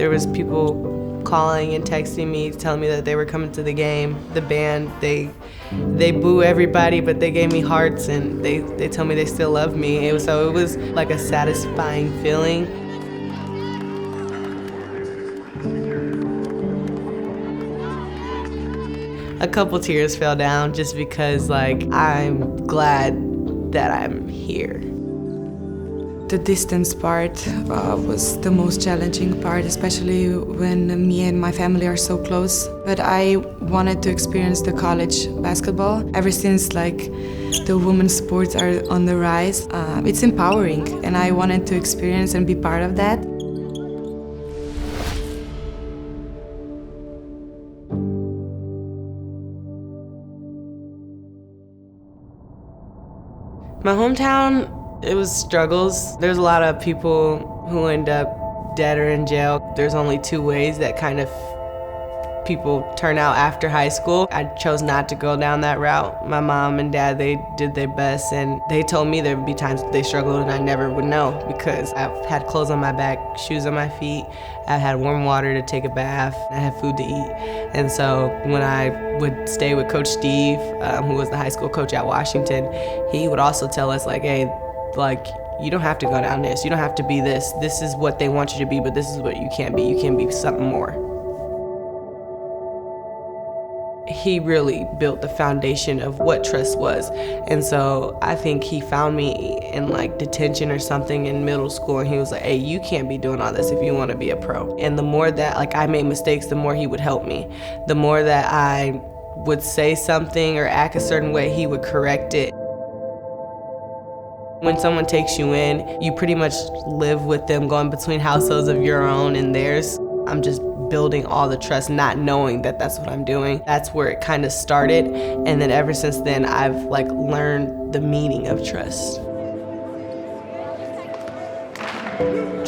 There was people calling and texting me, telling me that they were coming to the game. The band, they boo everybody, but they gave me hearts, and they tell me they still love me. So it was like a satisfying feeling. A couple tears fell down just because, like, I'm glad that I'm here. The distance part was the most challenging part, especially when me and my family are so close. But I wanted to experience the college basketball. Ever since, like, the women's sports are on the rise, it's empowering, and I wanted to experience and be part of that. My hometown, it was struggles. There's a lot of people who end up dead or in jail. There's only two ways that kind of people turn out after high school. I chose not to go down that route. My mom and dad, they did their best, and they told me there would be times they struggled and I never would know, because I've had clothes on my back, shoes on my feet, I've had warm water to take a bath, I had food to eat. And so when I would stay with Coach Steve, who was the high school coach at Washington, he would also tell us, like, hey, like, you don't have to go down this, you don't have to be this. This is what they want you to be, but this is what you can't be. You can be something more. He really built the foundation of what trust was. And so I think he found me in, like, detention or something in middle school, and he was like, hey, you can't be doing all this if you want to be a pro. And the more that, like, I made mistakes, the more he would help me. The more that I would say something or act a certain way, he would correct it. When someone takes you in, you pretty much live with them, going between households of your own and theirs. I'm just building all the trust, not knowing that that's what I'm doing. That's where it kind of started, and then ever since then, I've, like, learned the meaning of trust.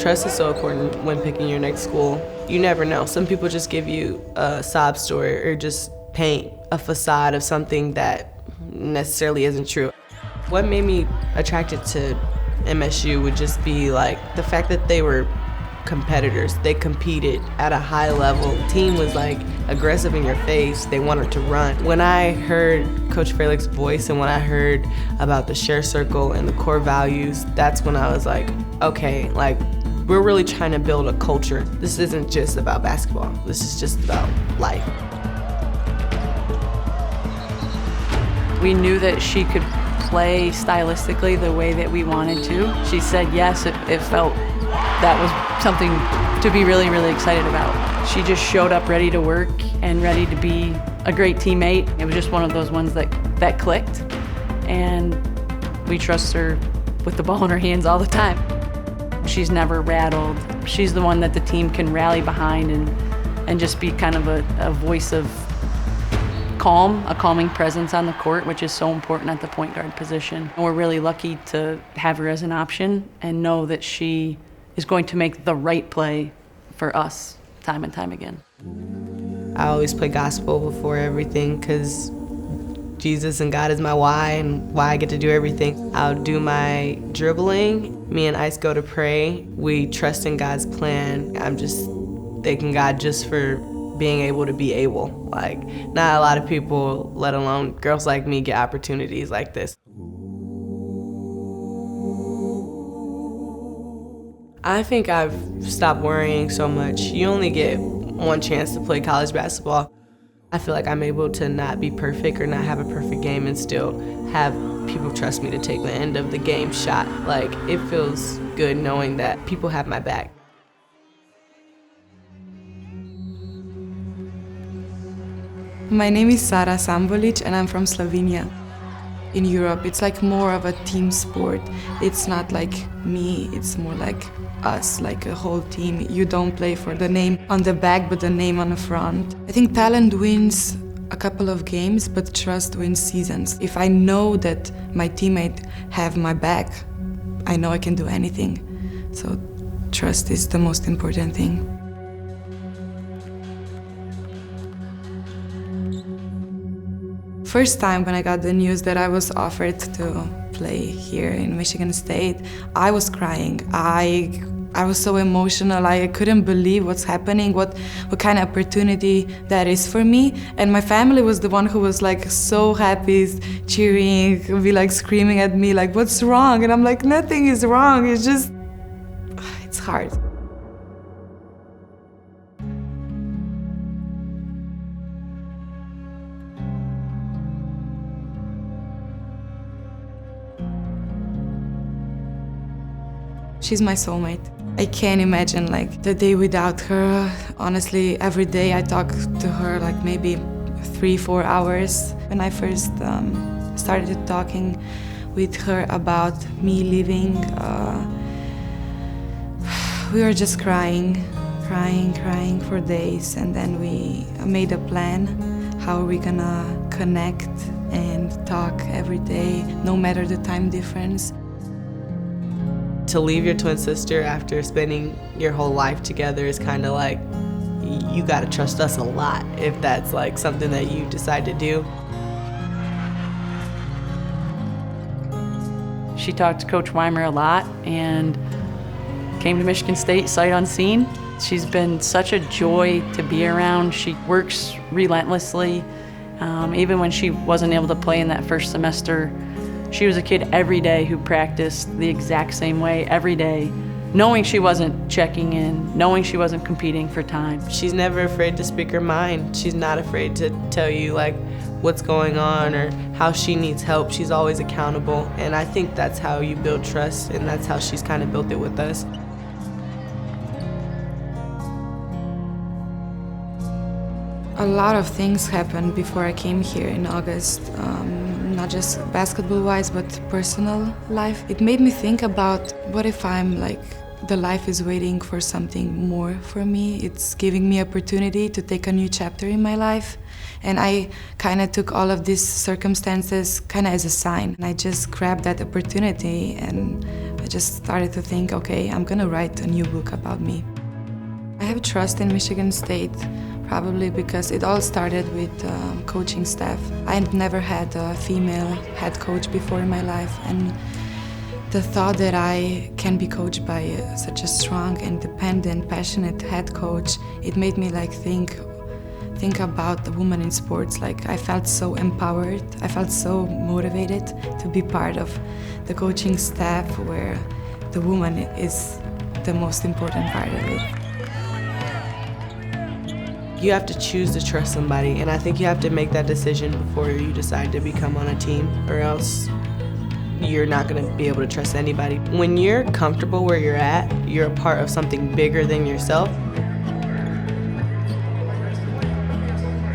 Trust is so important when picking your next school. You never know. Some people just give you a sob story or just paint a facade of something that necessarily isn't true. What made me attracted to MSU would just be, like, the fact that they were competitors. They competed at a high level. The team was, like, aggressive in your face. They wanted to run. When I heard Coach Freilich's voice and when I heard about the share circle and the core values, that's when I was like, okay, like, we're really trying to build a culture. This isn't just about basketball. This is just about life. We knew that she could play stylistically the way that we wanted to. She said yes, it felt that was something to be really, really excited about. She just showed up ready to work and ready to be a great teammate. It was just one of those ones that clicked, and we trust her with the ball in her hands all the time. She's never rattled. She's the one that the team can rally behind and just be kind of a voice of calm, a calming presence on the court, which is so important at the point guard position. And we're really lucky to have her as an option and know that she is going to make the right play for us time and time again. I always play gospel before everything, because Jesus and God is my why and why I get to do everything. I'll do my dribbling. Me and Ice go to pray. We trust in God's plan. I'm just thanking God just for being able to be able. Like, not a lot of people, let alone girls like me, get opportunities like this. I think I've stopped worrying so much. You only get one chance to play college basketball. I feel like I'm able to not be perfect or not have a perfect game and still have people trust me to take the end of the game shot. Like, it feels good knowing that people have my back. My name is Sara and I'm from Slovenia. In Europe, it's like more of a team sport. It's not like me, it's more like us, like a whole team. You don't play for the name on the back, but the name on the front. I think talent wins a couple of games, but trust wins seasons. If I know that my teammate have my back, I know I can do anything. So trust is the most important thing. First time when I got the news that I was offered to play here in Michigan State, I was crying. I I was so emotional. I couldn't believe what's happening, what kind of opportunity that is for me. And my family was the one who was like so happy, cheering, be like screaming at me like, what's wrong? And I'm like, nothing is wrong. It's just, it's hard. She's my soulmate. I can't imagine like the day without her. Honestly, every day I talk to her like maybe 3-4 hours. When I first started talking with her about me leaving, we were just crying for days, and then we made a plan. How are we gonna connect and talk every day, no matter the time difference? To leave your twin sister after spending your whole life together is kind of like, you gotta trust us a lot if that's like something that you decide to do. She talked to Coach Weimer a lot and came to Michigan State sight unseen. She's been such a joy to be around. She works relentlessly. Even when she wasn't able to play in that first semester, she was a kid every day who practiced the exact same way every day, knowing she wasn't checking in, knowing she wasn't competing for time. She's never afraid to speak her mind. She's not afraid to tell you like what's going on or how she needs help. She's always accountable, and I think that's how you build trust, and that's how she's kind of built it with us. A lot of things happened before I came here in August, not just basketball-wise, but personal life. It made me think about what if I'm like, the life is waiting for something more for me. It's giving me opportunity to take a new chapter in my life. And I kind of took all of these circumstances kind of as a sign. And I just grabbed that opportunity and I just started to think, okay, I'm gonna write a new book about me. I have trust in Michigan State. Probably because it all started with coaching staff. I had never had a female head coach before in my life, and the thought that I can be coached by such a strong, independent, passionate head coach, it made me like think about the woman in sports. Like I felt so empowered, I felt so motivated to be part of the coaching staff where the woman is the most important part of it. You have to choose to trust somebody, and I think you have to make that decision before you decide to become on a team, or else you're not going to be able to trust anybody. When you're comfortable where you're at, you're a part of something bigger than yourself.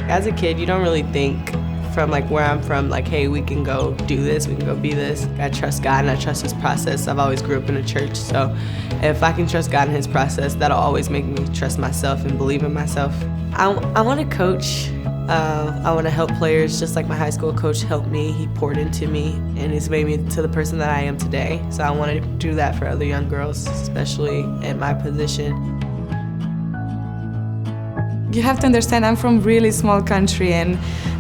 As a kid, you don't really think from like where I'm from, like, hey, we can go do this, we can go be this. I trust God and I trust His process. I've always grew up in a church, so if I can trust God and His process, that'll always make me trust myself and believe in myself. I want to coach. I want to help players just like my high school coach helped me. He poured into me and he's made me to the person that I am today. So I want to do that for other young girls, especially in my position. You have to understand I'm from a really small country, and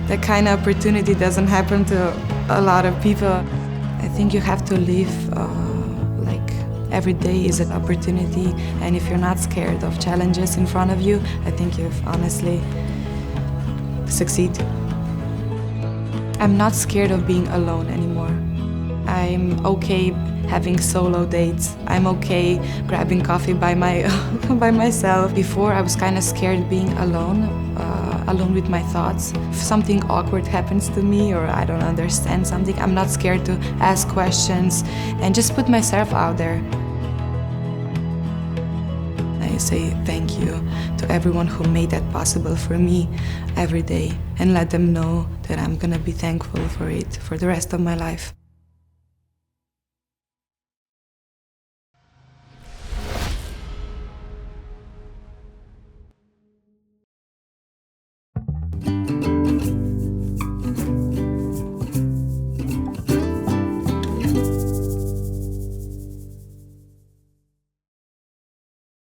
that kind of opportunity doesn't happen to a lot of people. I think you have to live like every day is an opportunity, and if you're not scared of challenges in front of you, I think you've honestly succeed. I'm not scared of being alone anymore. I'm okay having solo dates. I'm okay grabbing coffee by myself. Before I was kind of scared being alone, alone with my thoughts. If something awkward happens to me or I don't understand something, I'm not scared to ask questions and just put myself out there. I say thank you to everyone who made that possible for me every day, and let them know that I'm gonna be thankful for it for the rest of my life.